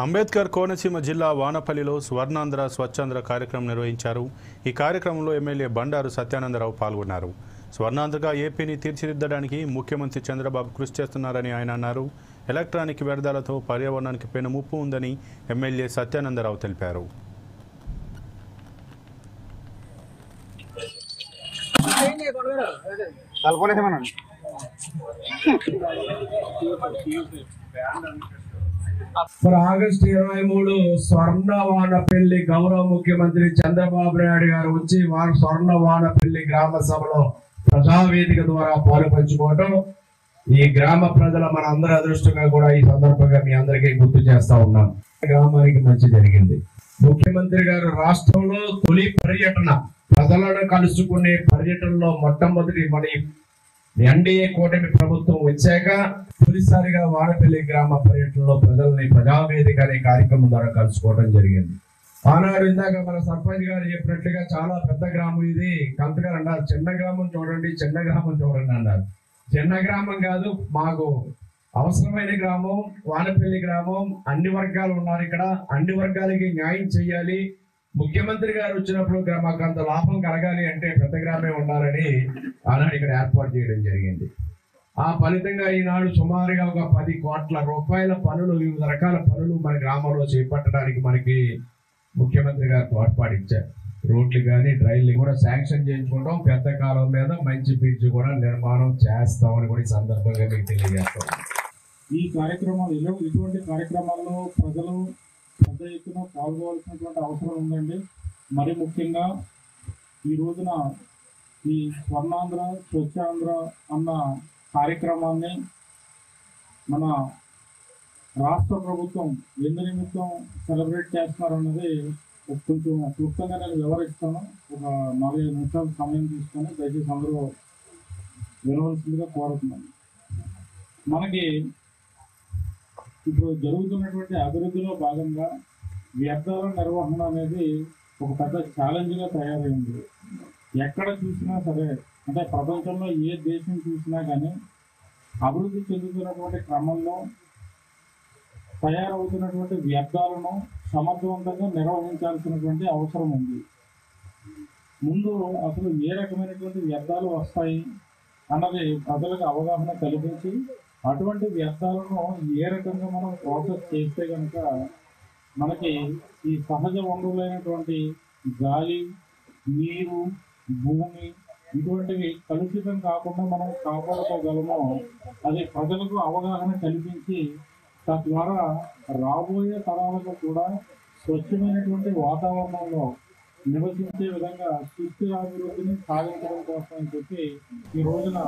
అంబేద్కర్ కోనసీమ జిల్లా వానపల్లిలో స్వర్ణాంధ్ర స్వచ్ఛాంధ్ర కార్యక్రమం నిర్వహించారు. ఈ కార్యక్రమంలో ఎమ్మెల్యే బండారు సత్యానందరావు పాల్గొన్నారు. స్వర్ణాంధ్రగా ఏపీని తీర్చిదిద్దడానికి ముఖ్యమంత్రి చంద్రబాబు కృషి చేస్తున్నారని ఆయన అన్నారు. ఎలక్ట్రానిక్ వ్యర్థాలతో పర్యావరణానికి పెనుముప్పు ఉందని ఎమ్మెల్యే సత్యానందరావు తెలిపారు. ఆగస్టు 23 స్వర్ణ వానపల్లి గౌరవ ముఖ్యమంత్రి చంద్రబాబు నాయుడు గారు వచ్చి స్వర్ణ వానపల్లి గ్రామ సభలో ప్రజావేదిక ద్వారా పాలు పంచుకోవటం ఈ గ్రామ ప్రజల మన అందరి అదృష్టంగా కూడా ఈ సందర్భంగా మీ అందరికీ గుర్తు చేస్తా ఉన్నాం. గ్రామానికి మంచి జరిగింది. ముఖ్యమంత్రి గారు రాష్ట్రంలో తొలి పర్యటన ప్రజలను కలుసుకునే పర్యటనలో మొట్టమొదటి మన ఎన్డీఏ కూటమి ప్రభుత్వం వచ్చాక తొలిసారిగా వానపల్లి గ్రామ పర్యటనలో ప్రజల్ని ప్రజావేదిక అనే కార్యక్రమం ద్వారా కలుసుకోవడం జరిగింది. ఆనాడు ఇందాక మన సర్పంచ్ గారు చెప్పినట్లుగా చాలా పెద్ద గ్రామం ఇది. కంత గారు అన్నారు చిన్న గ్రామం చూడండి, చిన్న గ్రామం చూడండి అన్నారు. చిన్న గ్రామం కాదు, మాకు అవసరమైన గ్రామం వానపల్లి గ్రామం. అన్ని వర్గాలు ఉన్నారు ఇక్కడ, అన్ని వర్గాలకి న్యాయం చేయాలి. ముఖ్యమంత్రి గారు వచ్చినప్పుడు మాకు అంత లాభం కలగాలి అంటే పెద్ద గ్రామే ఉండాలని ఆనాడు ఇక్కడ ఏర్పాటు చేయడం జరిగింది. ఆ ఫలితంగా ఈనాడు సుమారుగా ఒక 10 కోట్ల రూపాయల పనులు, వివిధ రకాల పనులు మన గ్రామంలో చేపట్టడానికి మనకి ముఖ్యమంత్రి గారు తోడ్పాటిచ్చారు. రోడ్లు కానీ డ్రైన్లు కూడా శాంక్షన్ చేయించుకుంటాం. పెద్ద కాలం మీద మంచి బ్రిడ్జ్ కూడా నిర్మాణం చేస్తామని కూడా ఈ సందర్భంగా మీకు తెలియజేస్తాం. ఈ కార్యక్రమాలు ఇటువంటి కార్యక్రమాల్లో ప్రజలు పెద్ద ఎత్తున పాల్గొవాల్సినటువంటి అవసరం ఉందండి. మరి ముఖ్యంగా ఈ రోజున ఈ స్వర్ణాంధ్ర స్వచ్ఛాంధ్ర అన్న కార్యక్రమాన్ని మన రాష్ట్ర ప్రభుత్వం ఎందు నిమిత్తం సెలబ్రేట్ చేస్తున్నారన్నది కొంచెం క్లుప్తంగా నేను వివరిస్తాను. ఒక 4-5 నిమిషాల సమయం తీసుకొని దయచేసి అందరూ వినవలసిందిగా కోరుతున్నాను. మనకి ఇప్పుడు జరుగుతున్నటువంటి అభివృద్ధిలో భాగంగా వ్యర్థాల నిర్వహణ అనేది ఒక పెద్ద ఛాలెంజ్గా తయారైంది. ఎక్కడ చూసినా సరే, అంటే ప్రపంచంలో ఏ దేశం చూసినా కానీ అభివృద్ధి చెందుతున్నటువంటి క్రమంలో తయారవుతున్నటువంటి వ్యర్థాలను సమర్థవంతంగా నిర్వహించాల్సినటువంటి అవసరం ఉంది. ముందు అసలు ఏ రకమైనటువంటి వ్యర్థాలు వస్తాయి అన్నది ప్రజలకు అవగాహన కల్పించి అటువంటి వ్యర్థాలను ఏ రకంగా మనం ప్రాసెస్ చేస్తే కనుక మనకి ఈ సహజ వనరులైనటువంటి గాలి, నీరు, భూమి ఇటువంటివి కలుషితం కాకుండా మనం కాపాడుకోగలమో అది ప్రజలకు అవగాహన కల్పించి తద్వారా రాబోయే తరాలకు కూడా స్వచ్ఛమైనటువంటి వాతావరణంలో నివసించే విధంగా సుస్థిర అభివృద్ధిని సాధించడం కోసం అని చెప్పి ఈ రోజున